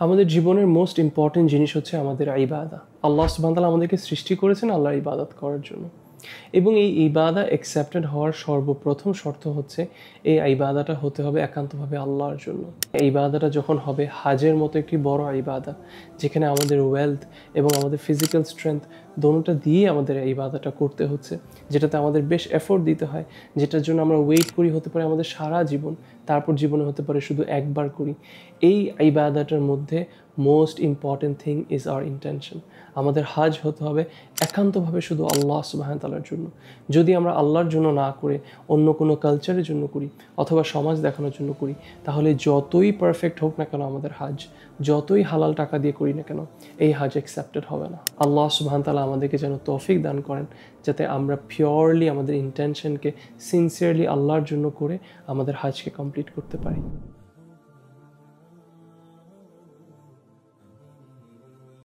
আমাদের জীবনের most important জিনিস হচ্ছে আমাদের ইবাদা। আল্লাহ সুবহানাহু ওয়া তাআলা আমাদেরকে সৃষ্টি করেছেন আল্লাহর ইবাদত করার জন্য, এবং এই ইবাদা অ্যাকসেপ্টেড হওয়ার সর্বপ্রথম শর্ত হচ্ছে এই ইবাদাটা হতে হবে একান্তভাবে আল্লাহর জন্য। এই ইবাদাটা যখন হবে হাজের মতো একটি বড় ইবাদা, যেখানে আমাদের ওয়েলথ এবং আমাদের ফিজিক্যাল স্ট্রেংথ দোনোটা দিয়ে আমাদের এই ইবাদাটা করতে হচ্ছে, যেটাতে আমাদের বেশ এফোর্ট দিতে হয়, যেটার জন্য আমরা ওয়েট করি হতে পারে আমাদের সারা জীবন, তারপর জীবনে হতে পারে শুধু একবার করি। এই ইবাদাটার মধ্যে most important thing is our intention. আমাদের হাজ হতে হবে একান্তভাবে শুধু আল্লাহ সুবহানাহু ওয়া তাআলার জন্য। যদি আমরা আল্লাহর জন্য না করে অন্য কোনো কালচারের জন্য করি অথবা সমাজ দেখানোর জন্য করি, তাহলে যতই পারফেক্ট হোক না কেন আমাদের হাজ, যতই হালাল টাকা দিয়ে করি না কেন, এই হাজ অ্যাকসেপ্টেড হবে না। আল্লাহ সুবহানাহু ওয়া তাআলা আমাদেরকে যেন তৌফিক দান করেন, যাতে আমরা পিওরলি আমাদের ইন্টেনশনকে সিনসিয়ারলি আল্লাহর জন্য করে আমাদের হাজকে কমপ্লিট করতে পারি।